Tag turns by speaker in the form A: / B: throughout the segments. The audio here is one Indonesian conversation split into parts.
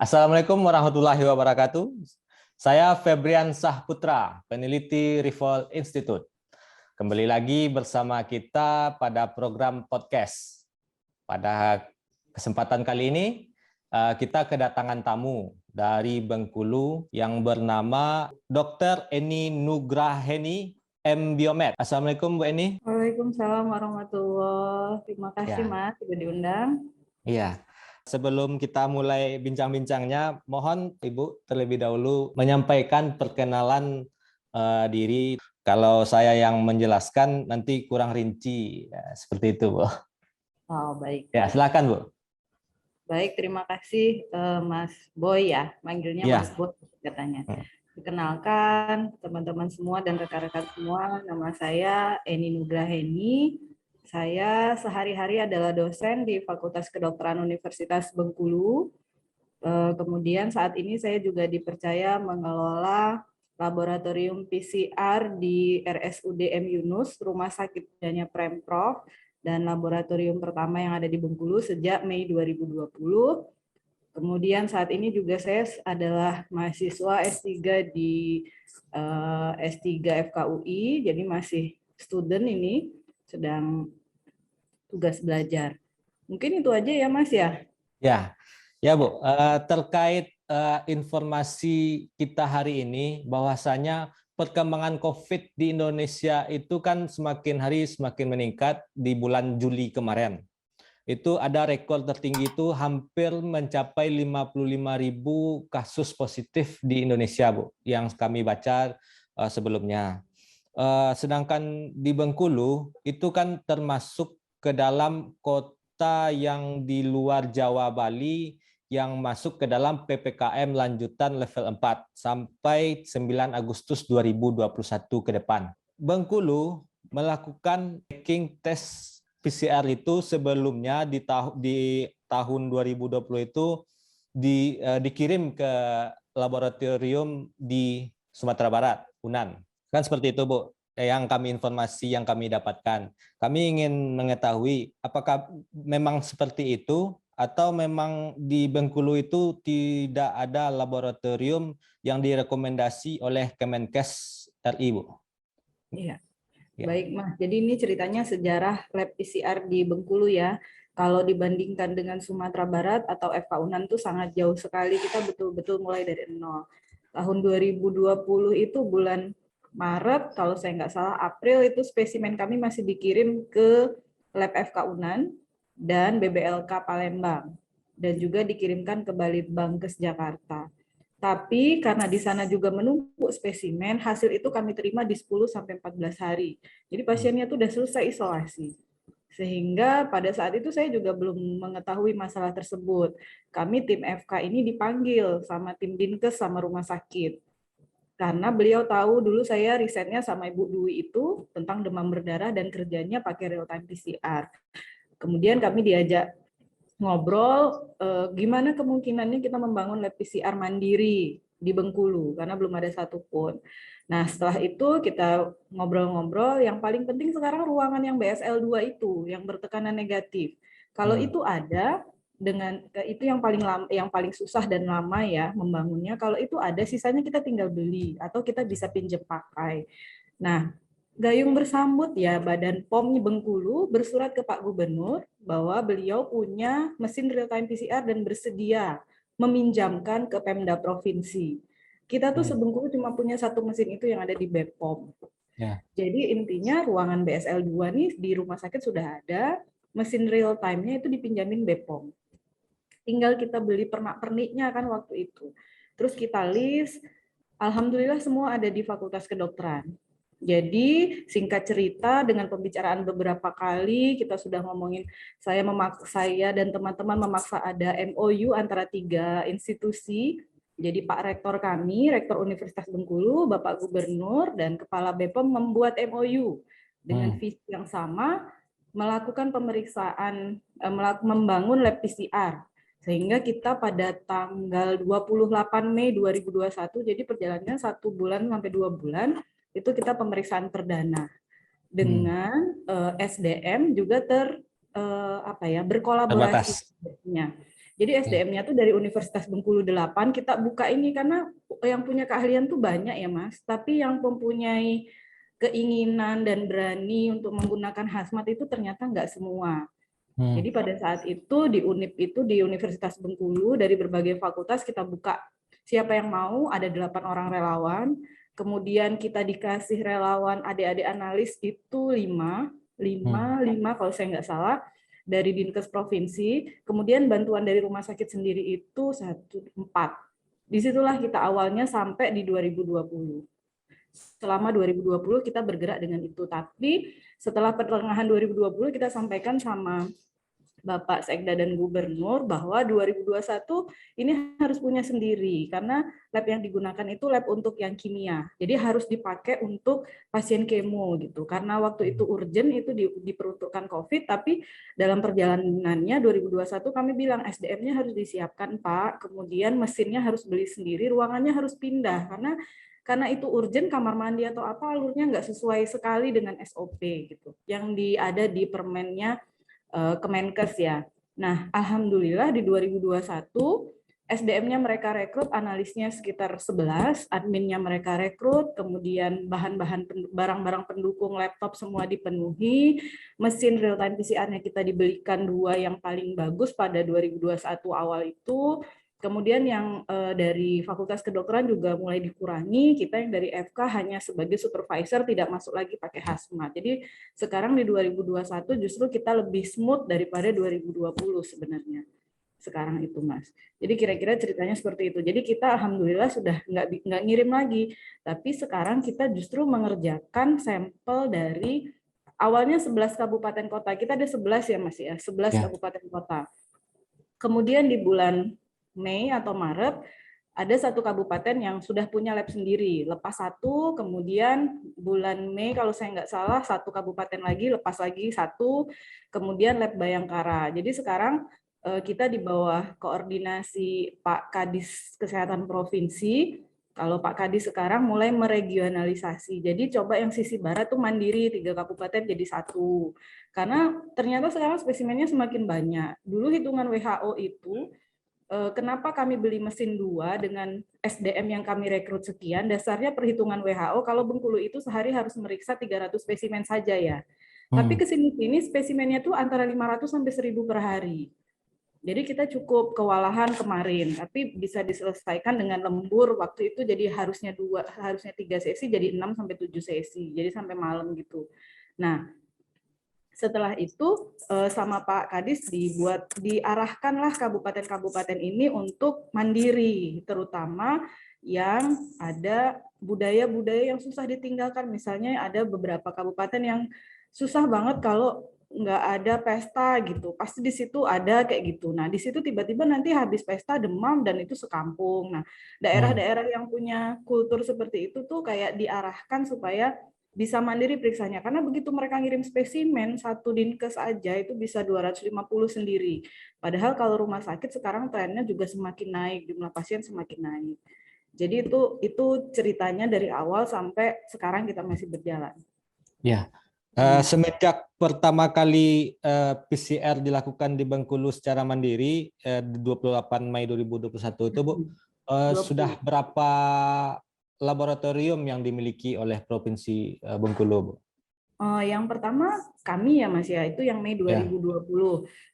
A: Assalamualaikum warahmatullahi wabarakatuh. Saya Febrian Sahputra, peneliti Rival Institute. Kembali lagi bersama kita pada program podcast. Pada kesempatan kali ini, kita kedatangan tamu dari Bengkulu yang bernama Dr. Eni Nugraheni, M.Biomed. Assalamualaikum Bu Eni.
B: Waalaikumsalam warahmatullahi wabarakatuh. Terima kasih Mas sudah diundang.
A: Iya. Sebelum kita mulai bincang-bincangnya, mohon Ibu terlebih dahulu menyampaikan perkenalan diri. Kalau saya yang menjelaskan nanti kurang rinci, ya, seperti itu, Bu.
B: Oh, baik.
A: Ya, silakan, Bu.
B: Baik, terima kasih Mas Boy ya, manggilnya
A: Ya.
B: Mas Boy katanya. Dikenalkan teman-teman semua dan rekan-rekan semua, nama saya Eni Nugraheni. Saya sehari-hari adalah dosen di Fakultas Kedokteran Universitas Bengkulu. Kemudian saat ini saya juga dipercaya mengelola laboratorium PCR di RSUD M. Yunus, Rumah Sakit Danya Premprov, dan laboratorium pertama yang ada di Bengkulu sejak Mei 2020. Kemudian saat ini juga saya adalah mahasiswa S3 di S3 FKUI, jadi masih student ini, sedang tugas belajar. Mungkin itu aja ya Mas ya?
A: Ya Bu, terkait informasi kita hari ini, bahwasanya perkembangan COVID di Indonesia itu kan semakin hari semakin meningkat. Di bulan Juli kemarin itu ada rekor tertinggi, itu hampir mencapai 55.000 kasus positif di Indonesia, Bu, yang kami baca sebelumnya. Sedangkan di Bengkulu itu kan termasuk ke dalam kota yang di luar Jawa, Bali, yang masuk ke dalam PPKM lanjutan level 4 sampai 9 Agustus 2021 ke depan. Bengkulu melakukan tracking tes PCR itu sebelumnya di tahun 2020 itu dikirim ke laboratorium di Sumatera Barat, UNAN. Kan seperti itu, Bu, yang kami dapatkan. Kami ingin mengetahui apakah memang seperti itu atau memang di Bengkulu itu tidak ada laboratorium yang direkomendasi oleh Kemenkes RI, Bu.
B: Iya. Baik, Mas. Jadi ini ceritanya sejarah lab PCR di Bengkulu ya. Kalau dibandingkan dengan Sumatera Barat atau FK Unan itu sangat jauh sekali. Kita betul-betul mulai dari nol. Tahun 2020 itu bulan Maret, kalau saya nggak salah April, itu spesimen kami masih dikirim ke lab FK Unan dan BBLK Palembang. Dan juga dikirimkan ke Balitbangkes Jakarta. Tapi karena di sana juga menumpuk spesimen, hasil itu kami terima di 10-14 hari. Jadi pasiennya itu sudah selesai isolasi. Sehingga pada saat itu saya juga belum mengetahui masalah tersebut. Kami tim FK ini dipanggil sama tim Dinkes sama rumah sakit. Karena beliau tahu dulu saya risetnya sama Ibu Dwi itu tentang demam berdarah dan kerjanya pakai real time PCR. Kemudian kami diajak ngobrol gimana kemungkinannya kita membangun lab PCR mandiri di Bengkulu karena belum ada satupun. Nah setelah itu kita ngobrol-ngobrol, yang paling penting sekarang ruangan yang BSL-2 itu yang bertekanan negatif. Kalau itu ada, dengan itu yang paling susah dan lama ya membangunnya. Kalau itu ada, sisanya kita tinggal beli atau kita bisa pinjam pakai. Nah, gayung bersambut ya Badan POM Bengkulu bersurat ke Pak Gubernur bahwa beliau punya mesin real time PCR dan bersedia meminjamkan ke Pemda Provinsi. Kita tuh sebengkulu cuma punya satu mesin itu yang ada di BPOM. Ya. Jadi intinya ruangan BSL-2 nih di rumah sakit sudah ada, mesin real time-nya itu dipinjamin BPOM. Tinggal kita beli pernak-perniknya kan waktu itu. Terus kita list, alhamdulillah semua ada di Fakultas Kedokteran. Jadi singkat cerita dengan pembicaraan beberapa kali kita sudah ngomongin, saya dan teman-teman memaksa ada MOU antara 3 institusi. Jadi Pak Rektor kami, Rektor Universitas Bengkulu, Bapak Gubernur dan Kepala BPOM membuat MOU dengan visi yang sama, melakukan pemeriksaan, membangun lab PCR. Sehingga kita pada tanggal 28 Mei 2021, jadi perjalanannya 1 bulan sampai 2 bulan, itu kita pemeriksaan perdana dengan SDM juga berkolaborasi. Jadi SDM-nya tuh dari Universitas Bengkulu 8 kita buka ini karena yang punya keahlian tuh banyak ya Mas, tapi yang mempunyai keinginan dan berani untuk menggunakan hazmat itu ternyata nggak semua. Jadi pada saat itu di UNIP itu di Universitas Bengkulu dari berbagai fakultas kita buka siapa yang mau, ada 8 orang relawan, kemudian kita dikasih relawan adik-adik analis itu 5 kalau saya nggak salah, dari Dinkes Provinsi, kemudian bantuan dari rumah sakit sendiri itu 4. Disitulah kita awalnya sampai di 2020. Selama 2020 kita bergerak dengan itu, tapi setelah pertengahan 2020 kita sampaikan sama Bapak Sekda dan Gubernur bahwa 2021 ini harus punya sendiri karena lab yang digunakan itu lab untuk yang kimia. Jadi harus dipakai untuk pasien kemo gitu. Karena waktu itu urgent itu diperuntukkan COVID, tapi dalam perjalanannya 2021 kami bilang SDM-nya harus disiapkan Pak, kemudian mesinnya harus beli sendiri, ruangannya harus pindah karena itu urgent kamar mandi atau apa alurnya nggak sesuai sekali dengan SOP gitu. Yang ada di permennya Kemenkes ya. Nah, alhamdulillah di 2021 SDM-nya mereka rekrut, analisnya sekitar 11, adminnya mereka rekrut, kemudian barang-barang pendukung laptop semua dipenuhi, mesin real time PCR-nya kita dibelikan 2 yang paling bagus pada 2021 awal itu. Kemudian yang dari Fakultas Kedokteran juga mulai dikurangi, kita yang dari FK hanya sebagai supervisor tidak masuk lagi pakai hazmat. Jadi sekarang di 2021 justru kita lebih smooth daripada 2020 sebenarnya. Sekarang itu Mas. Jadi kira-kira ceritanya seperti itu. Jadi kita alhamdulillah sudah nggak ngirim lagi, tapi sekarang kita justru mengerjakan sampel dari awalnya 11 kabupaten kota. Kita ada 11 ya Mas ya, 11 kabupaten kota. Kemudian di bulan Mei atau Maret, ada 1 kabupaten yang sudah punya lab sendiri. Lepas 1, kemudian bulan Mei kalau saya nggak salah, 1 kabupaten lagi, lepas lagi 1, kemudian lab Bayangkara. Jadi sekarang kita di bawah koordinasi Pak Kadis Kesehatan Provinsi. Kalau Pak Kadis sekarang mulai meregionalisasi. Jadi coba yang sisi barat tuh mandiri, 3 kabupaten jadi 1. Karena ternyata sekarang spesimennya semakin banyak. Dulu hitungan WHO itu, kenapa kami beli mesin 2 dengan SDM yang kami rekrut sekian, dasarnya perhitungan WHO kalau Bengkulu itu sehari harus meriksa 300 spesimen saja ya. Tapi kesini-sini spesimennya tuh antara 500 sampai 1000 per hari. Jadi kita cukup kewalahan kemarin, tapi bisa diselesaikan dengan lembur waktu itu, jadi harusnya 3 sesi jadi 6 sampai 7 sesi. Jadi sampai malam gitu. Nah, setelah itu sama Pak Kadis diarahkanlah kabupaten-kabupaten ini untuk mandiri, terutama yang ada budaya-budaya yang susah ditinggalkan. Misalnya ada beberapa kabupaten yang susah banget kalau nggak ada pesta gitu. Pasti di situ ada kayak gitu. Nah, di situ tiba-tiba nanti habis pesta demam dan itu sekampung. Nah, daerah-daerah yang punya kultur seperti itu tuh kayak diarahkan supaya bisa mandiri periksanya, karena begitu mereka ngirim spesimen 1 dinkes aja itu bisa 250 sendiri. Padahal kalau rumah sakit sekarang trennya juga semakin naik, jumlah pasien semakin naik. Jadi itu ceritanya dari awal sampai sekarang kita masih berjalan.
A: Ya, semenjak pertama kali PCR dilakukan di Bengkulu secara mandiri 28 Mei 2021 itu Bu, sudah berapa laboratorium yang dimiliki oleh Provinsi Bengkulu, Bu?
B: Yang pertama kami ya Mas ya, itu yang Mei 2020.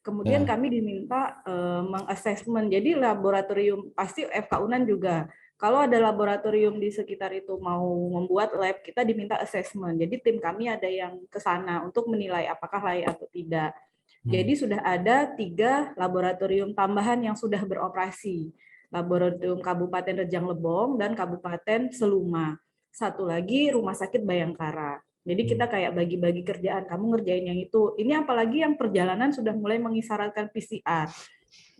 B: Kemudian kami diminta mengassessment. Jadi laboratorium pasti FK Unan juga. Kalau ada laboratorium di sekitar itu mau membuat lab, kita diminta assessment. Jadi tim kami ada yang ke sana untuk menilai apakah layak atau tidak. Jadi sudah ada 3 laboratorium tambahan yang sudah beroperasi. Laboratorium Kabupaten Rejang Lebong dan Kabupaten Seluma. 1 lagi Rumah Sakit Bayangkara. Jadi kita kayak bagi-bagi kerjaan, kamu ngerjain yang itu. Ini apalagi yang perjalanan sudah mulai mengisyaratkan PCR.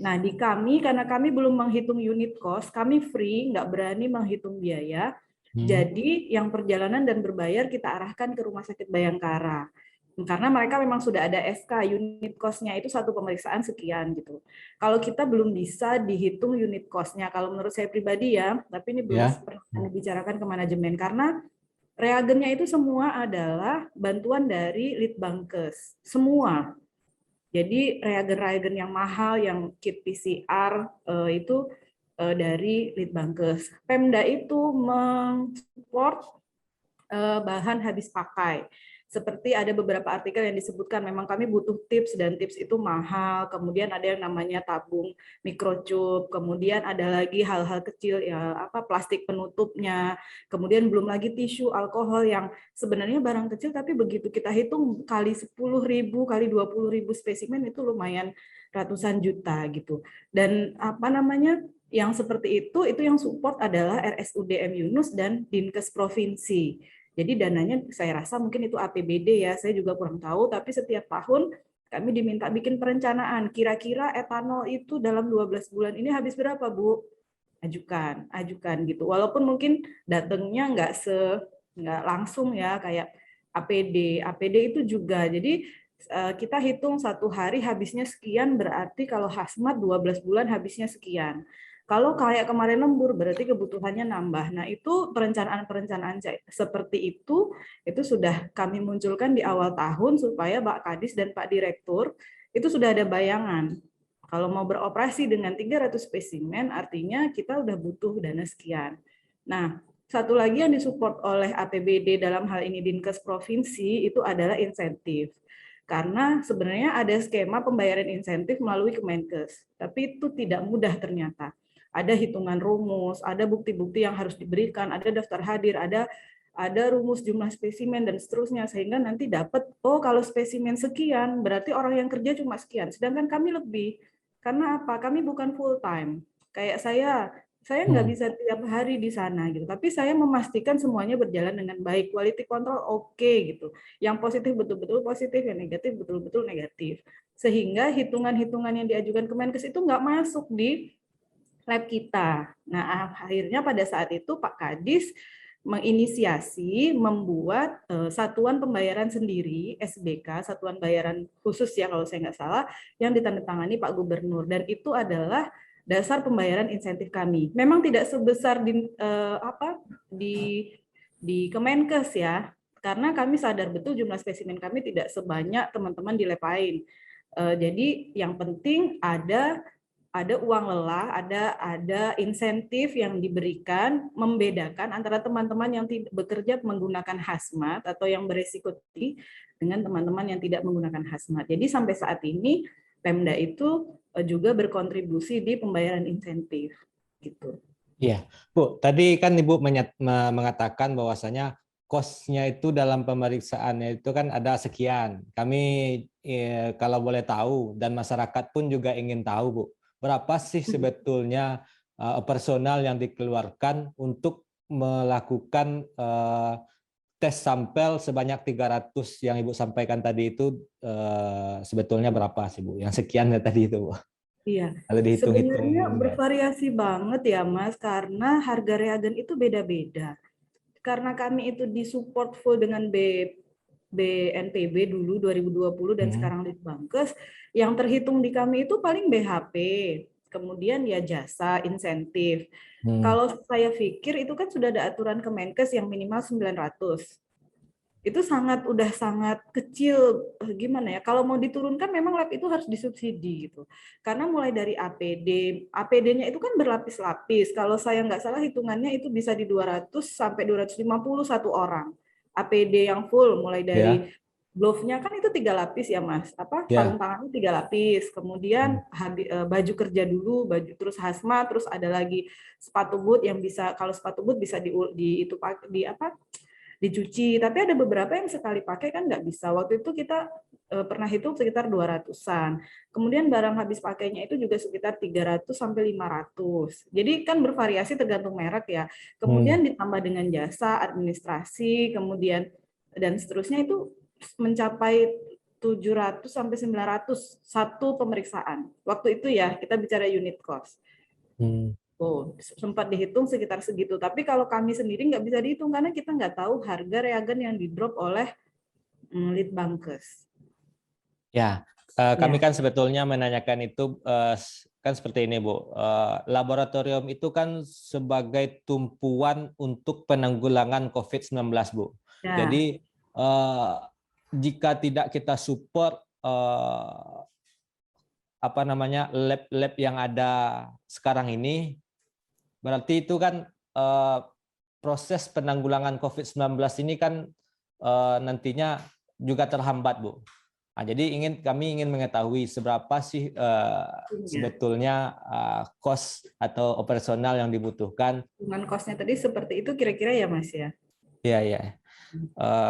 B: Nah, di kami, karena kami belum menghitung unit cost, kami free, nggak berani menghitung biaya. Jadi yang perjalanan dan berbayar kita arahkan ke Rumah Sakit Bayangkara. Karena mereka memang sudah ada SK, unit cost-nya itu 1 pemeriksaan sekian gitu. Kalau kita belum bisa dihitung unit cost-nya, kalau menurut saya pribadi ya, tapi ini belum pernah dibicarakan ke manajemen, karena reagennya itu semua adalah bantuan dari Litbangkes, semua. Jadi reagen-reagen yang mahal, yang kit PCR itu dari Litbangkes. Pemda itu mensupport bahan habis pakai. Seperti ada beberapa artikel yang disebutkan memang kami butuh tips dan tips itu mahal. Kemudian ada yang namanya tabung microchip. Kemudian ada lagi hal-hal kecil ya apa plastik penutupnya. Kemudian belum lagi tisu, alkohol yang sebenarnya barang kecil tapi begitu kita hitung kali 10.000 kali 20.000 spesimen itu lumayan ratusan juta gitu. Dan apa namanya yang seperti itu yang support adalah RSUD M Yunus dan Dinkes Provinsi. Jadi dananya saya rasa mungkin itu APBD ya, saya juga kurang tahu, tapi setiap tahun kami diminta bikin perencanaan. Kira-kira etanol itu dalam 12 bulan ini habis berapa, Bu? Ajukan gitu. Walaupun mungkin datangnya nggak langsung ya kayak APD itu juga. Jadi kita hitung satu hari habisnya sekian, berarti kalau hazmat 12 bulan habisnya sekian. Kalau kayak kemarin lembur berarti kebutuhannya nambah. Nah, itu perencanaan-perencanaan seperti itu sudah kami munculkan di awal tahun supaya Pak Kadis dan Pak Direktur itu sudah ada bayangan. Kalau mau beroperasi dengan 300 spesimen artinya kita udah butuh dana sekian. Nah, satu lagi yang disupport oleh APBD dalam hal ini Dinkes Provinsi itu adalah insentif. Karena sebenarnya ada skema pembayaran insentif melalui Kemenkes, tapi itu tidak mudah ternyata. Ada hitungan rumus, ada bukti-bukti yang harus diberikan, ada daftar hadir, ada rumus jumlah spesimen dan seterusnya sehingga nanti dapat kalau spesimen sekian berarti orang yang kerja cuma sekian, sedangkan kami lebih. Karena apa? Kami bukan full time. Kayak saya nggak bisa tiap hari di sana gitu, tapi saya memastikan semuanya berjalan dengan baik, quality control oke gitu. Yang positif betul-betul positif, yang negatif betul-betul negatif. Sehingga hitungan-hitungan yang diajukan Kemenkes itu nggak masuk di lab kita. Nah, akhirnya pada saat itu Pak Kadis menginisiasi membuat satuan pembayaran sendiri, SBK, satuan bayaran khusus ya kalau saya nggak salah, yang ditandatangani Pak Gubernur. Dan itu adalah dasar pembayaran insentif kami. Memang tidak sebesar di Kemenkes ya, karena kami sadar betul jumlah spesimen kami tidak sebanyak teman-teman di lab lain. Jadi yang penting ada uang lelah, ada insentif yang diberikan membedakan antara teman-teman yang bekerja menggunakan hazmat atau yang beresiko tinggi dengan teman-teman yang tidak menggunakan hazmat. Jadi sampai saat ini Pemda itu juga berkontribusi di pembayaran insentif gitu.
A: Iya, Bu. Tadi kan Ibu mengatakan bahwasanya kosnya itu dalam pemeriksaannya itu kan ada sekian. Kami kalau boleh tahu dan masyarakat pun juga ingin tahu, Bu. Berapa sih sebetulnya personal yang dikeluarkan untuk melakukan tes sampel sebanyak 300 yang Ibu sampaikan tadi itu sebetulnya berapa sih, Bu? Yang sekian tadi itu, Bu.
B: Iya,
A: Kalau dihitung-hitung.
B: sebenarnya bervariasi banget ya Mas, karena harga reagen itu beda-beda. Karena kami itu disupport full dengan BNPB dulu 2020 dan sekarang Litbangkes, yang terhitung di kami itu paling BHP, kemudian ya jasa, insentif. Kalau saya pikir itu kan sudah ada aturan Kemenkes yang minimal 900. Itu udah sangat kecil, gimana ya, kalau mau diturunkan memang lab itu harus disubsidi gitu, karena mulai dari APD-nya itu kan berlapis-lapis, kalau saya nggak salah hitungannya itu bisa di 200 sampai 250 satu orang APD yang full, mulai dari glove-nya kan itu 3 lapis ya Mas, sarung tangan itu 3 lapis, kemudian baju kerja dulu, baju terus hazmat, terus ada lagi sepatu boot yang bisa, kalau sepatu boot bisa dicuci, tapi ada beberapa yang sekali pakai kan nggak bisa. Waktu itu kita pernah hitung sekitar 200-an. Kemudian barang habis pakainya itu juga sekitar 300 sampai 500. Jadi kan bervariasi tergantung merek ya. Kemudian ditambah dengan jasa, administrasi, kemudian dan seterusnya itu mencapai 700 sampai 900 satu pemeriksaan. Waktu itu ya, kita bicara unit cost. Sempat dihitung sekitar segitu. Tapi kalau kami sendiri nggak bisa dihitung karena kita nggak tahu harga reagen yang di-drop oleh Litbangkes.
A: Ya, kami kan sebetulnya menanyakan itu kan seperti ini, Bu. Laboratorium itu kan sebagai tumpuan untuk penanggulangan COVID-19, Bu. Ya. Jadi jika tidak kita support lab-lab yang ada sekarang ini, berarti itu kan proses penanggulangan COVID-19 ini kan nantinya juga terhambat, Bu. Nah, jadi kami ingin mengetahui seberapa sih sebetulnya cost atau operasional yang dibutuhkan.
B: Dengan cost-nya tadi seperti itu kira-kira ya Mas ya?
A: Iya, iya.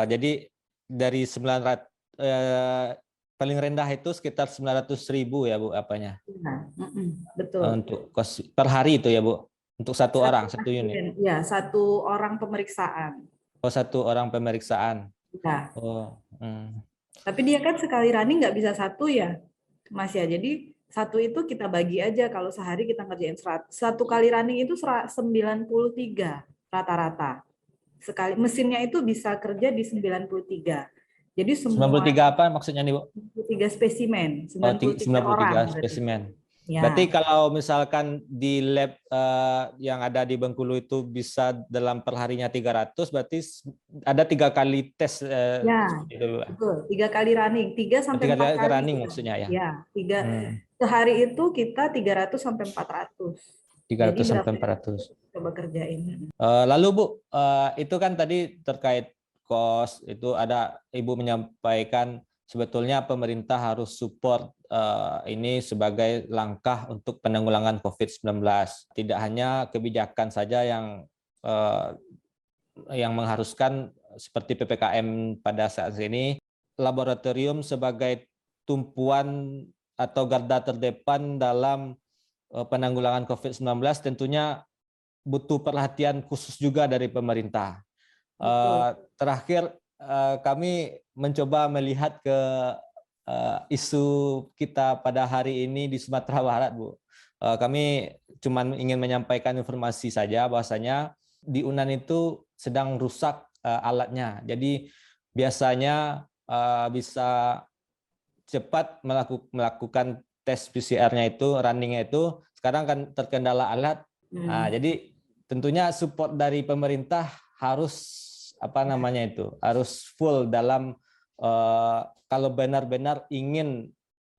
A: Jadi dari 900 paling rendah itu sekitar 900.000 ya Bu apanya?
B: Nah, betul.
A: Untuk cost per hari itu ya Bu? Untuk satu orang, satu unit?
B: Ya, satu orang pemeriksaan.
A: Oh, satu orang pemeriksaan.
B: Ya.
A: Oh,
B: Tapi dia kan sekali running nggak bisa satu ya, Mas ya. Jadi satu itu kita bagi aja kalau sehari kita ngerjain 100. Satu kali running itu 93 rata-rata. Sekali mesinnya itu bisa kerja di 93. Jadi semua
A: 93 apa maksudnya nih, Bu?
B: 93 spesimen,
A: Oh,
B: 93
A: 93
B: orang.
A: spesimen.
B: Ya.
A: Berarti kalau misalkan di lab yang ada di Bengkulu itu bisa dalam perharinya 300, berarti ada 3 kali tes.
B: Ya, betul. 3 kali running, 3 sampai 4
A: kali
B: kali.
A: running maksudnya ya?
B: Ya, 3. Sehari itu kita 300 sampai 400.
A: 300
B: Jadi
A: sampai
B: berapa
A: 400.
B: coba kerjain.
A: Lalu Bu, itu kan tadi terkait cost, itu ada Ibu menyampaikan sebetulnya pemerintah harus support ini sebagai langkah untuk penanggulangan COVID-19. Tidak hanya kebijakan saja yang mengharuskan seperti PPKM pada saat ini, laboratorium sebagai tumpuan atau garda terdepan dalam penanggulangan COVID-19 tentunya butuh perhatian khusus juga dari pemerintah. Terakhir, kami mencoba melihat ke isu kita pada hari ini di Sumatera Barat, Bu. Kami cuma ingin menyampaikan informasi saja bahwasanya di UNAN itu sedang rusak alatnya. Jadi biasanya bisa cepat melakukan tes PCR-nya itu, running-nya itu, sekarang kan terkendala alat. Nah, jadi tentunya support dari pemerintah harus harus full dalam kalau benar-benar ingin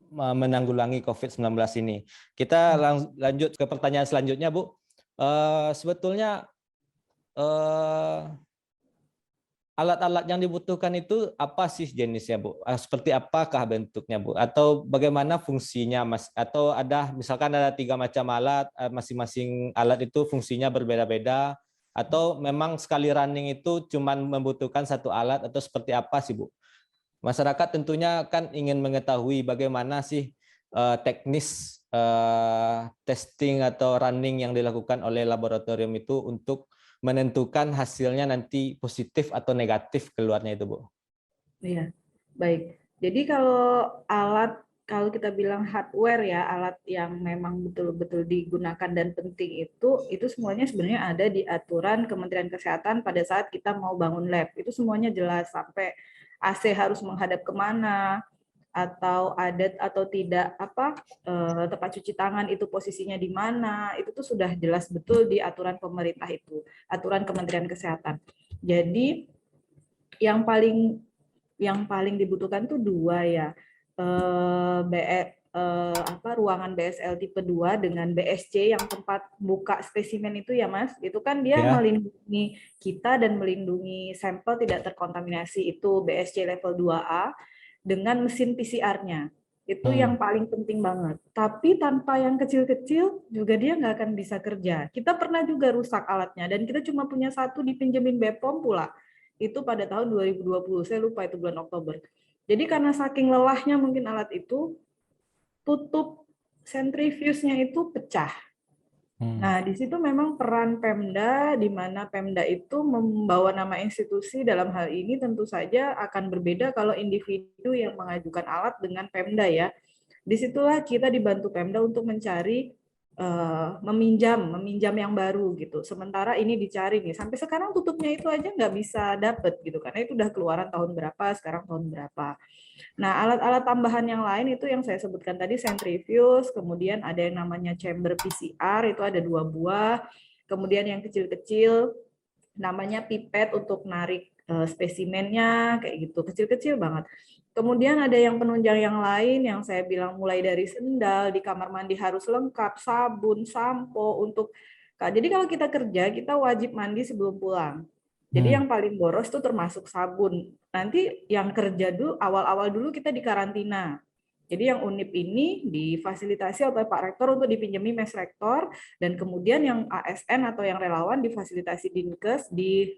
A: menanggulangi COVID-19 ini. Kita lanjut ke pertanyaan selanjutnya, Bu. Sebetulnya alat-alat yang dibutuhkan itu apa sih jenisnya, Bu? Seperti apakah bentuknya, Bu? Atau bagaimana fungsinya, Mas? Atau misalkan ada 3 macam alat, masing-masing alat itu fungsinya berbeda-beda, atau memang sekali running itu cuma membutuhkan 1 alat, atau seperti apa sih, Bu? Masyarakat tentunya kan ingin mengetahui bagaimana sih teknis testing atau running yang dilakukan oleh laboratorium itu untuk menentukan hasilnya nanti positif atau negatif keluarnya itu, Bu.
B: Iya, baik. Jadi kalau kita bilang hardware ya, alat yang memang betul-betul digunakan dan penting itu semuanya sebenarnya ada di aturan Kementerian Kesehatan pada saat kita mau bangun lab. Itu semuanya jelas, sampai AC harus menghadap kemana, atau ada atau tidak tempat cuci tangan itu posisinya di mana, itu tuh sudah jelas betul di aturan pemerintah itu, aturan Kementerian Kesehatan. Jadi yang paling dibutuhkan tuh 2 ya, ruangan BSL tipe 2 dengan BSC yang tempat buka spesimen itu ya Mas, itu kan dia melindungi kita dan melindungi sampel tidak terkontaminasi, itu BSC level 2A dengan mesin PCR-nya. Itu yang paling penting banget. Tapi tanpa yang kecil-kecil juga dia nggak akan bisa kerja. Kita pernah juga rusak alatnya dan kita cuma punya 1 dipinjemin BPOM pula. Itu pada tahun 2020, saya lupa itu bulan Oktober. Jadi karena saking lelahnya mungkin alat itu, tutup sentrifuge-nya itu pecah. Nah, di situ memang peran Pemda, di mana Pemda itu membawa nama institusi dalam hal ini tentu saja akan berbeda kalau individu yang mengajukan alat dengan Pemda ya. Disitulah kita dibantu Pemda untuk mencari meminjam yang baru gitu. Sementara ini dicari nih, sampai sekarang tutupnya itu aja nggak bisa dapet gitu, karena itu udah keluaran tahun berapa, sekarang tahun berapa. Nah, alat-alat tambahan yang lain itu yang saya sebutkan tadi, centrifuge, kemudian ada yang namanya chamber PCR, itu ada 2 buah, kemudian yang kecil-kecil namanya pipet untuk narik spesimennya kayak gitu, kecil-kecil banget. Kemudian ada yang penunjang yang lain yang saya bilang mulai dari sendal, di kamar mandi harus lengkap, sabun, sampo untuk jadi kalau kita kerja kita wajib mandi sebelum pulang. Jadi yang paling boros tuh termasuk sabun. Nanti yang kerja dulu awal-awal dulu kita dikarantina. Jadi yang UNIP ini difasilitasi oleh Pak Rektor untuk dipinjami mes rektor, dan kemudian yang ASN atau yang relawan difasilitasi Dinkes di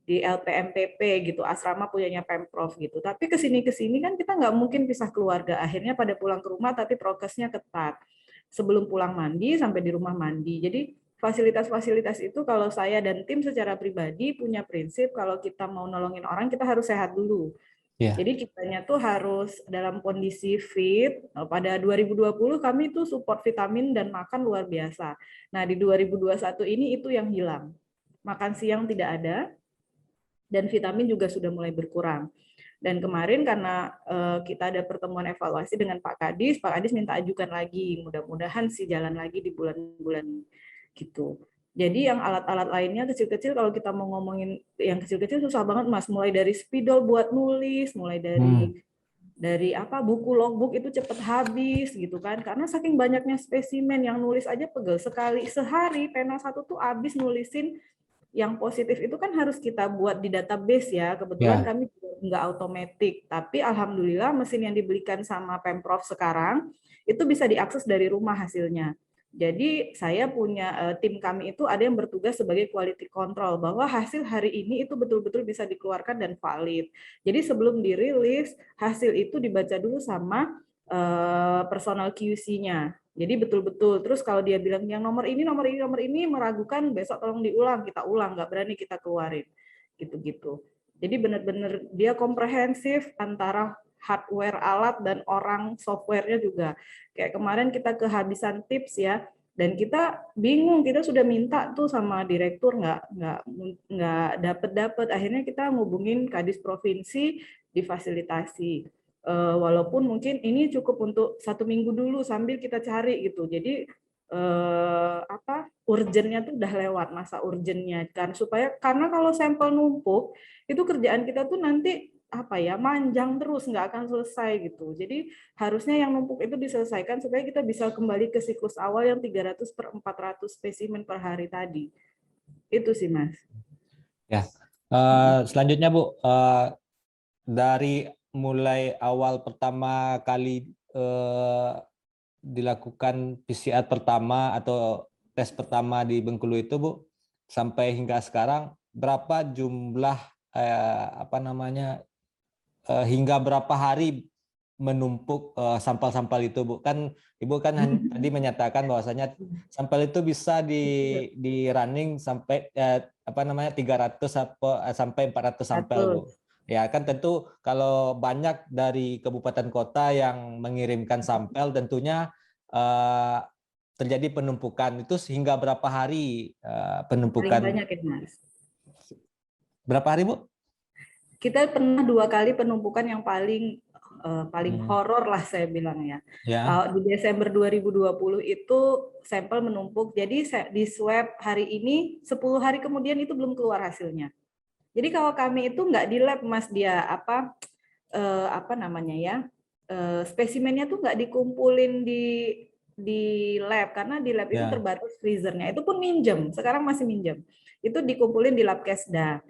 B: LPMPP gitu, asrama punyanya Pemprov gitu. Tapi kesini kan kita nggak mungkin pisah keluarga. Akhirnya pada pulang ke rumah tapi prokesnya ketat. Sebelum pulang mandi sampai di rumah mandi. Jadi fasilitas-fasilitas itu kalau saya dan tim secara pribadi punya prinsip kalau kita mau nolongin orang kita harus sehat dulu.
A: Yeah.
B: Jadi kitanya tuh harus dalam kondisi fit. Pada 2020 kami tuh support vitamin dan makan luar biasa. Nah di 2021 ini itu yang hilang. Makan siang tidak ada, dan vitamin juga sudah mulai berkurang. Dan kemarin karena kita ada pertemuan evaluasi dengan Pak Kadis minta ajukan lagi, mudah-mudahan sih jalan lagi di bulan-bulan gitu. Jadi yang alat-alat lainnya kecil-kecil, kalau kita mau ngomongin yang kecil-kecil susah banget Mas, mulai dari spidol buat nulis, mulai dari apa buku logbook itu cepet habis gitu kan, karena saking banyaknya spesimen yang nulis aja pegel sekali, sehari pena satu tuh habis nulisin. Yang positif itu kan harus kita buat di database ya. Kebetulan kami nggak otomatis, tapi alhamdulillah mesin yang dibelikan sama Pemprov sekarang itu bisa diakses dari rumah hasilnya. Jadi saya punya tim kami itu ada yang bertugas sebagai quality control bahwa hasil hari ini itu betul-betul bisa dikeluarkan dan valid. Jadi sebelum dirilis hasil itu dibaca dulu sama personal QC-nya. Jadi betul-betul. Terus kalau dia bilang yang nomor ini meragukan, besok tolong diulang, kita ulang, nggak berani kita keluarin. Gitu-gitu. Jadi benar-benar dia komprehensif antara hardware alat dan orang softwarenya juga. Kayak kemarin kita kehabisan tips ya, dan kita bingung, kita sudah minta tuh sama direktur nggak dapet. Akhirnya kita ngubungin Kadis Provinsi difasilitasi. Walaupun mungkin ini cukup untuk 1 minggu dulu sambil kita cari gitu. Jadi urgennya tuh udah lewat masa urgennya kan, supaya karena kalau sampel numpuk itu kerjaan kita tuh nanti manjang terus nggak akan selesai gitu. Jadi harusnya yang numpuk itu diselesaikan supaya kita bisa kembali ke siklus awal yang 300/400 spesimen per hari tadi. Itu sih Mas.
A: Ya. Selanjutnya Bu, dari mulai awal pertama kali dilakukan PCR pertama atau tes pertama di Bengkulu itu Bu, sampai hingga sekarang berapa jumlah hingga berapa hari menumpuk sampel-sampel itu Bu? Kan Ibu kan tadi menyatakan bahwasanya sampel itu bisa di running sampai 300 sampai 400 sampel Bu. Ya kan tentu kalau banyak dari kabupaten kota yang mengirimkan sampel tentunya terjadi penumpukan. Itu hingga berapa hari penumpukan?
B: Paling banyak ya Mas.
A: Berapa hari Bu?
B: Kita pernah 2 kali penumpukan yang paling horor lah saya bilang ya. Di Desember 2020 itu sampel menumpuk. Jadi di swab hari ini 10 hari kemudian itu belum keluar hasilnya. Jadi kalau kami itu nggak di lab Mas, dia spesimennya tuh nggak dikumpulin di lab karena di lab itu terbatas freezernya. Itu pun minjem. Sekarang masih minjem. Itu dikumpulin di lab Kesda.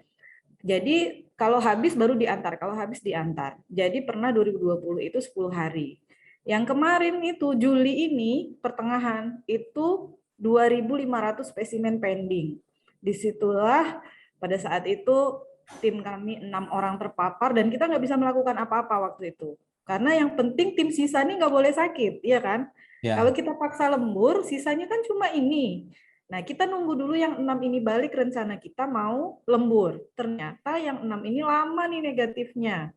B: Jadi kalau habis baru diantar, kalau habis diantar. Jadi pernah 2020 itu 10 hari. Yang kemarin itu Juli ini pertengahan itu 2.500 spesimen pending. Disitulah pada saat itu tim kami 6 orang terpapar dan kita nggak bisa melakukan apa-apa waktu itu. Karena yang penting tim sisa ini nggak boleh sakit, iya kan? Kalau kita paksa lembur, sisanya kan cuma ini. Nah, kita nunggu dulu yang 6 ini balik, rencana kita mau lembur. Ternyata yang 6 ini lama nih negatifnya.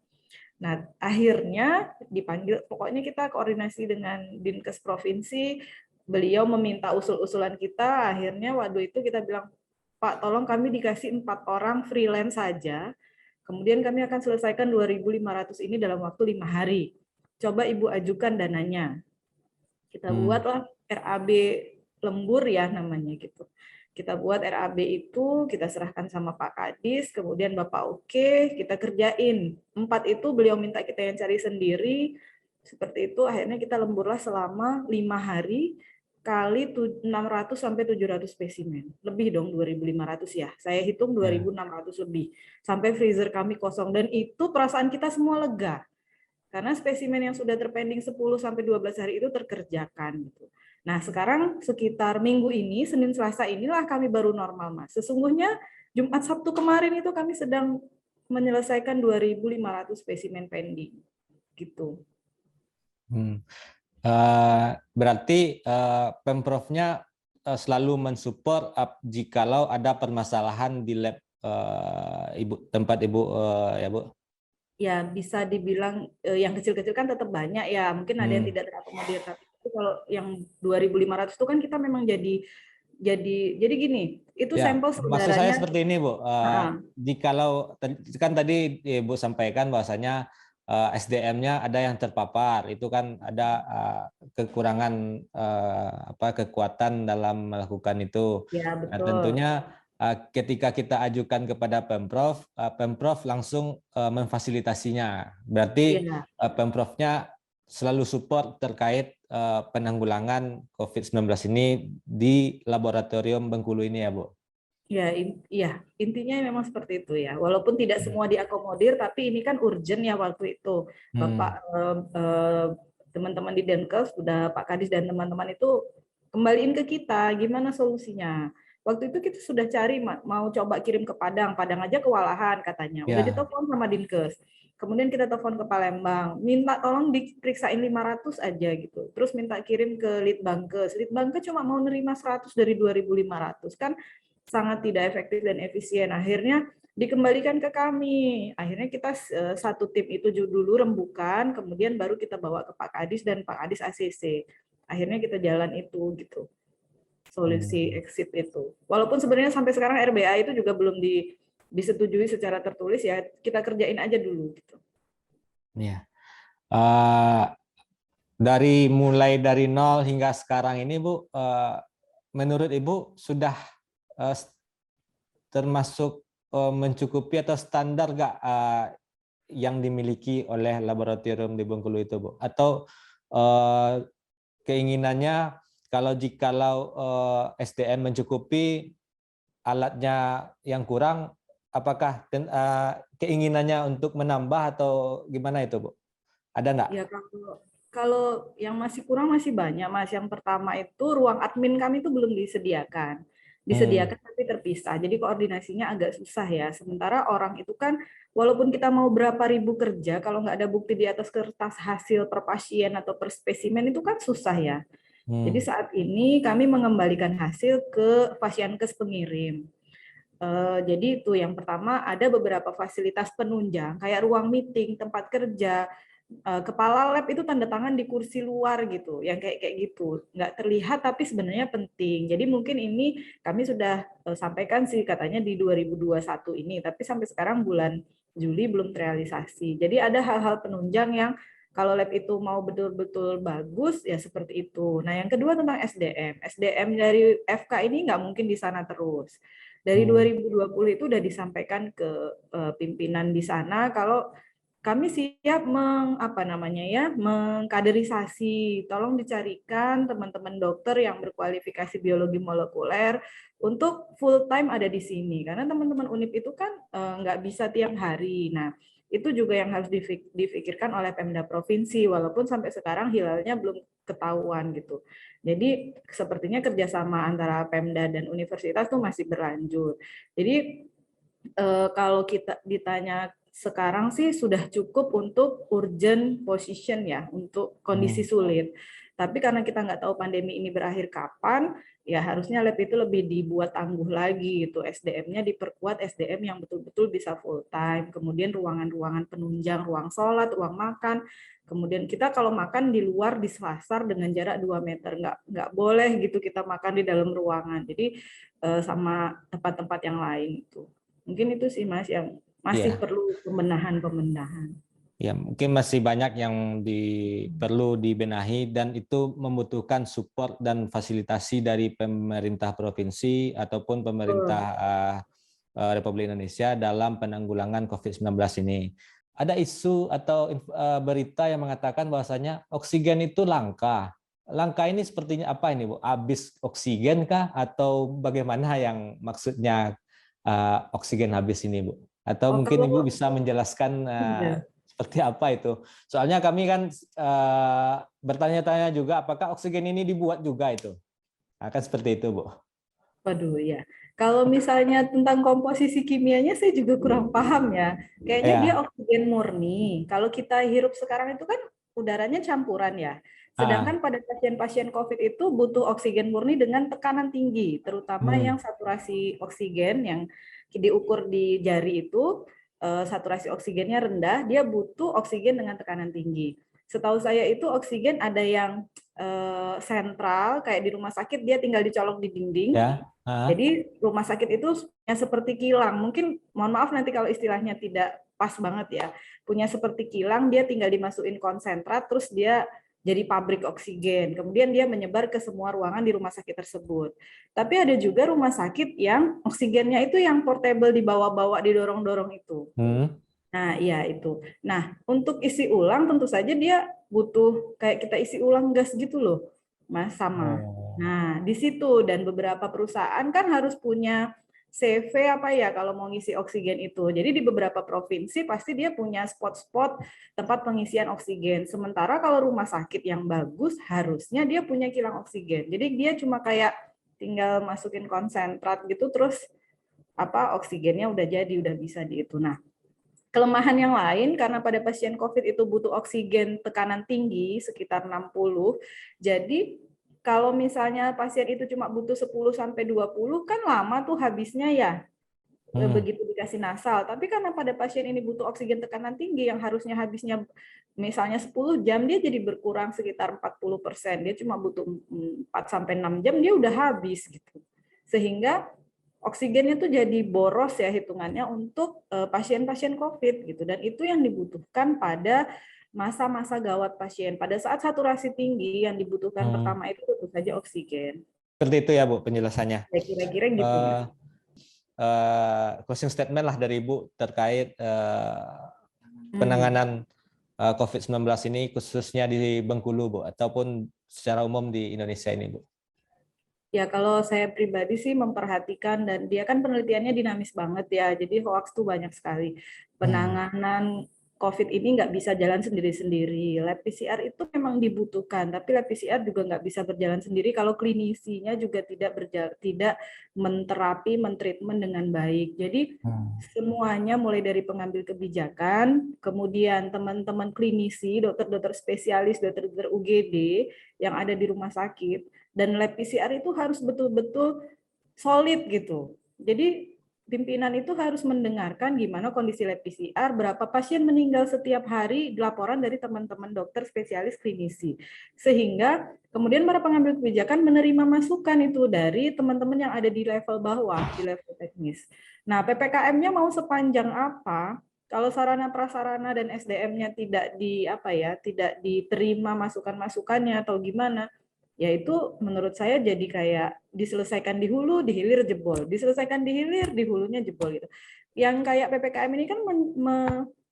B: Nah, akhirnya dipanggil, pokoknya kita koordinasi dengan Dinkes Provinsi, beliau meminta usul-usulan kita, akhirnya waktu itu kita bilang, Pak, tolong kami dikasih 4 orang freelance saja, kemudian kami akan selesaikan 2.500 ini dalam waktu 5 hari. Coba Ibu ajukan dananya. Kita buatlah RAB lembur ya namanya gitu. Kita buat RAB itu, kita serahkan sama Pak Kadis, kemudian Bapak oke, kita kerjain. 4 itu beliau minta kita yang cari sendiri, seperti itu. Akhirnya kita lemburlah selama 5 hari, kali 600 sampai 700 spesimen. Lebih dong 2.500 ya. Saya hitung 2.600 lebih. Sampai freezer kami kosong. Dan itu perasaan kita semua lega. Karena spesimen yang sudah terpending 10 sampai 12 hari itu terkerjakan gitu. Nah, sekarang sekitar minggu ini, Senin Selasa inilah kami baru normal, Mas. Sesungguhnya Jumat Sabtu kemarin itu kami sedang menyelesaikan 2.500 spesimen pending. Gitu.
A: Berarti Pemprovnya selalu mensupport jikalau ada permasalahan di lab tempat Ibu ya Bu?
B: Ya, bisa dibilang yang kecil-kecil kan tetap banyak ya. Mungkin ada yang tidak terakomodir, tapi itu kalau yang 2.500 itu kan kita memang jadi gini, itu
A: Ya,
B: sampel
A: maksud saya
B: saudaranya.
A: seperti ini, Bu. Jikalau kan tadi Ibu sampaikan bahwasanya SDM-nya ada yang terpapar, itu kan ada kekurangan kekuatan dalam melakukan itu.
B: Ya,
A: Nah,
B: betul.
A: tentunya ketika kita ajukan kepada Pemprov, Pemprov langsung memfasilitasinya. Berarti
B: Ya.
A: Pemprovnya selalu support terkait penanggulangan COVID-19 ini di laboratorium Bengkulu ini ya, Bu?
B: Ya, intinya memang seperti itu ya. Walaupun tidak semua diakomodir, tapi ini kan urgent ya waktu itu. Bapak, teman-teman di Denkes, sudah Pak Kadis dan teman-teman itu kembaliin ke kita, gimana solusinya. Waktu itu kita sudah cari, mau coba kirim ke Padang. Padang aja kewalahan katanya. Udah ditelepon sama Dinkes. Kemudian kita telepon ke Palembang, minta tolong diperiksain 500 aja gitu. Terus minta kirim ke Litbangkes. Litbangkes cuma mau nerima 100 dari 2.500. Kan sangat tidak efektif dan efisien. Akhirnya dikembalikan ke kami. Akhirnya kita satu tim itu dulu rembukan, kemudian baru kita bawa ke Pak Kadis dan Pak Kadis ACC. Akhirnya kita jalan itu gitu. Solusi exit itu. Walaupun sebenarnya sampai sekarang RBA itu juga belum disetujui secara tertulis ya, kita kerjain aja dulu gitu.
A: Iya. Mulai dari nol hingga sekarang ini, Bu, menurut Ibu sudah termasuk mencukupi atau standar nggak yang dimiliki oleh laboratorium di Bengkulu itu, Bu? Atau keinginannya jikalau SDM mencukupi, alatnya yang kurang, apakah keinginannya untuk menambah atau gimana itu, Bu? Ada nggak?
B: Ya, kalau yang masih kurang masih banyak, Mas. Yang pertama itu ruang admin kami itu belum disediakan. Disediakan tapi terpisah. Jadi koordinasinya agak susah ya. Sementara orang itu kan walaupun kita mau berapa ribu kerja, kalau nggak ada bukti di atas kertas hasil per pasien atau per spesimen itu kan susah ya. Jadi saat ini kami mengembalikan hasil ke Pasienkes pengirim. Jadi itu yang pertama, ada beberapa fasilitas penunjang kayak ruang meeting, tempat kerja, kepala lab itu tanda tangan di kursi luar gitu, yang kayak gitu, nggak terlihat tapi sebenarnya penting. Jadi mungkin ini kami sudah sampaikan sih katanya di 2021 ini, tapi sampai sekarang bulan Juli belum terrealisasi. Jadi ada hal-hal penunjang yang kalau lab itu mau betul-betul bagus ya seperti itu. Nah yang kedua tentang SDM, SDM dari FK ini nggak mungkin di sana terus. Dari 2020 itu sudah disampaikan ke pimpinan di sana kalau kami siap mengkaderisasi. Tolong dicarikan teman-teman dokter yang berkualifikasi biologi molekuler untuk full time ada di sini. Karena teman-teman UNIP itu kan nggak bisa tiap hari. Nah, itu juga yang harus difikirkan oleh Pemda Provinsi, walaupun sampai sekarang hilalnya belum ketahuan gitu. Jadi sepertinya kerjasama antara Pemda dan universitas tuh masih berlanjut. Jadi kalau kita ditanya sekarang sih sudah cukup untuk urgent position ya, untuk kondisi sulit. Tapi karena kita nggak tahu pandemi ini berakhir kapan, ya harusnya lab itu lebih dibuat tangguh lagi gitu. SDM-nya diperkuat, SDM yang betul-betul bisa full time. Kemudian ruangan-ruangan penunjang, ruang sholat, ruang makan. Kemudian kita kalau makan di luar di selasar dengan jarak 2 meter, nggak boleh gitu kita makan di dalam ruangan. Jadi sama tempat-tempat yang lain itu. Mungkin itu sih Mas yang masih perlu pembenahan.
A: Ya, mungkin masih banyak yang perlu dibenahi dan itu membutuhkan support dan fasilitasi dari pemerintah provinsi ataupun pemerintah
B: Betul.
A: Republik Indonesia dalam penanggulangan COVID-19 ini. Ada isu atau berita yang mengatakan bahwasanya oksigen itu langka. Langka ini sepertinya apa ini, Bu? Habis oksigen kah atau bagaimana yang maksudnya oksigen habis ini, Bu? Atau
B: Oh,
A: mungkin Ibu
B: kalau
A: bisa menjelaskan
B: iya.
A: seperti apa itu? Soalnya kami kan bertanya-tanya juga apakah oksigen ini dibuat juga itu. Akan seperti itu, Bu.
B: Waduh, ya. Kalau misalnya tentang komposisi kimianya saya juga kurang paham ya. Kayaknya dia
A: Ya.
B: oksigen murni. Kalau kita hirup sekarang itu kan udaranya campuran ya.
A: Ah.
B: Sedangkan pada pasien-pasien COVID itu butuh oksigen murni dengan tekanan tinggi, terutama yang
A: Hmm.
B: saturasi oksigen yang diukur di jari itu saturasi oksigennya rendah, dia butuh oksigen dengan tekanan tinggi. Setahu saya itu oksigen ada yang sentral kayak di rumah sakit dia tinggal dicolok di dinding.
A: Ya. Ah.
B: Jadi rumah sakit itu punya seperti kilang. Mungkin mohon maaf nanti kalau istilahnya tidak pas banget ya. Punya seperti kilang, dia tinggal dimasukin konsentrat, terus dia jadi pabrik oksigen. Kemudian dia menyebar ke semua ruangan di rumah sakit tersebut. Tapi ada juga rumah sakit yang oksigennya itu yang portable dibawa-bawa, didorong-dorong itu.
A: Hmm.
B: Nah, iya itu. Nah, untuk isi ulang tentu saja dia butuh kayak kita isi ulang gas gitu loh, Mas, sama.
A: Oh.
B: Nah, di situ dan beberapa perusahaan kan harus punya CV apa ya kalau mau ngisi oksigen itu. Jadi di beberapa provinsi pasti dia punya spot-spot tempat pengisian oksigen. Sementara kalau rumah sakit yang bagus harusnya dia punya kilang oksigen. Jadi dia cuma kayak tinggal masukin konsentrat gitu terus apa oksigennya udah jadi, udah bisa di itu. Nah, kelemahan yang lain karena pada pasien COVID itu butuh oksigen tekanan tinggi sekitar 60. Jadi kalau misalnya pasien itu cuma butuh 10 sampai 20 kan lama tuh habisnya ya
A: Hmm.
B: begitu dikasih nasal. Tapi karena pada pasien ini butuh oksigen tekanan tinggi yang harusnya habisnya misalnya 10 jam dia jadi berkurang sekitar 40%. Dia cuma butuh 4 sampai 6 jam dia udah habis gitu. Sehingga oksigennya tuh jadi boros ya hitungannya untuk pasien-pasien COVID gitu dan itu yang dibutuhkan pada masa-masa gawat pasien. Pada saat saturasi tinggi yang dibutuhkan
A: Hmm.
B: pertama itu tentu saja oksigen.
A: Seperti itu ya, Bu, penjelasannya.
B: Ya kira-kira gitu, Mas.
A: Eh, Closing statement lah dari Ibu terkait
B: Hmm.
A: penanganan COVID-19 ini khususnya di Bengkulu, Bu, ataupun secara umum di Indonesia ini, Bu.
B: Ya, kalau saya pribadi sih memperhatikan dan dia kan penelitiannya dinamis banget ya, jadi hoax tuh banyak sekali.
A: Hmm.
B: Penanganan COVID ini nggak bisa jalan sendiri-sendiri. Lab PCR itu memang dibutuhkan, tapi lab PCR juga nggak bisa berjalan sendiri kalau klinisinya juga tidak menterapi, mentreatment dengan baik. Jadi
A: Hmm.
B: semuanya mulai dari pengambil kebijakan, kemudian teman-teman klinisi, dokter-dokter spesialis, dokter-dokter UGD yang ada di rumah sakit, dan lab PCR itu harus betul-betul solid gitu. Jadi pimpinan itu harus mendengarkan gimana kondisi lab PCR, berapa pasien meninggal setiap hari, laporan dari teman-teman dokter spesialis klinisi. Sehingga kemudian para pengambil kebijakan menerima masukan itu dari teman-teman yang ada di level bawah, di level teknis. Nah, PPKM-nya mau sepanjang apa? Kalau sarana prasarana dan SDM-nya tidak diterima masukan-masukannya atau gimana, ya itu menurut saya jadi kayak diselesaikan di hulu, di hilir jebol, diselesaikan di hilir, di hulunya jebol gitu. Yang kayak PPKM ini kan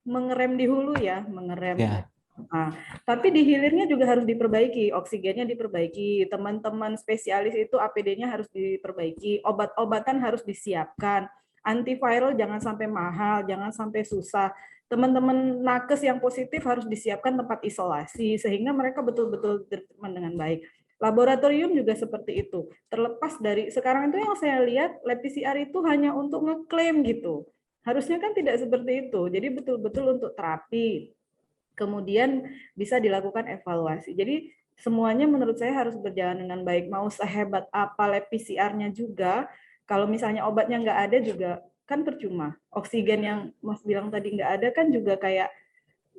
B: mengerem di hulu ya, mengerem.
A: Ya.
B: Nah, tapi di hilirnya juga harus diperbaiki, oksigennya diperbaiki, teman-teman spesialis itu APD-nya harus diperbaiki, obat-obatan harus disiapkan, antiviral jangan sampai mahal, jangan sampai susah. Teman-teman nakes yang positif harus disiapkan tempat isolasi sehingga mereka betul-betul berteman dengan baik. Laboratorium juga seperti itu. Terlepas dari sekarang itu yang saya lihat lab PCR itu hanya untuk ngeklaim gitu. Harusnya kan tidak seperti itu. Jadi betul-betul untuk terapi. Kemudian bisa dilakukan evaluasi. Jadi semuanya menurut saya harus berjalan dengan baik. Mau sehebat apa lab PCR-nya juga, kalau misalnya obatnya nggak ada juga kan percuma. Oksigen yang Mas bilang tadi nggak ada kan juga kayak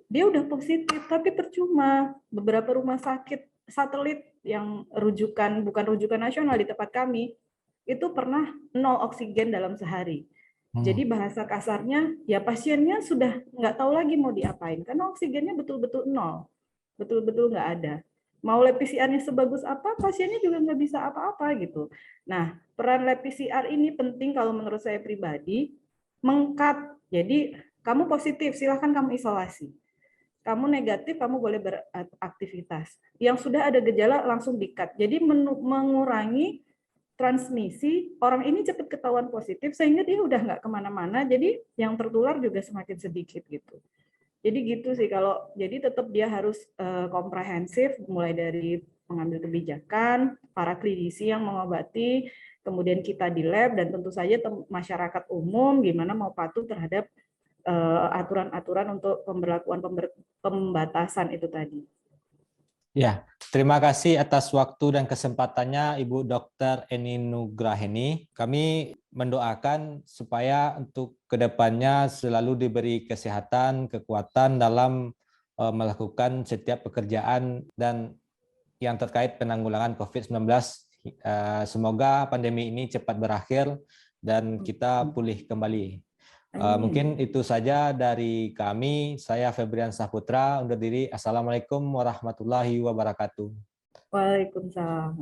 B: dia udah positif tapi percuma. Beberapa rumah sakit satelit yang bukan rujukan nasional di tempat kami itu pernah 0 oksigen dalam sehari. Jadi bahasa kasarnya, ya pasiennya sudah nggak tahu lagi mau diapain, karena oksigennya betul-betul nol, betul-betul nggak ada. Mau lab PCR-nya sebagus apa, pasiennya juga nggak bisa apa-apa gitu. Nah, peran lab PCR ini penting kalau menurut saya pribadi, mengkat. Jadi, kamu positif, silahkan kamu isolasi. Kamu negatif, kamu boleh beraktivitas. Yang sudah ada gejala langsung di-cut. Jadi, mengurangi transmisi, orang ini cepat ketahuan positif, sehingga dia udah nggak kemana-mana, jadi yang tertular juga semakin sedikit gitu. Jadi gitu sih, kalau jadi tetap dia harus komprehensif, mulai dari mengambil kebijakan, para klinisi yang mengobati, kemudian kita di lab, dan tentu saja masyarakat umum gimana mau patuh terhadap aturan-aturan untuk pemberlakuan pembatasan itu tadi.
A: Ya, terima kasih atas waktu dan kesempatannya Ibu Dr. Eni Nugraheni. Kami mendoakan supaya untuk kedepannya selalu diberi kesehatan, kekuatan dalam melakukan setiap pekerjaan dan yang terkait penanggulangan COVID-19. Semoga pandemi ini cepat berakhir dan kita pulih kembali. Mungkin itu saja dari kami. Saya Febrian Saputra undur diri. Assalamualaikum warahmatullahi wabarakatuh.
B: Waalaikumsalam.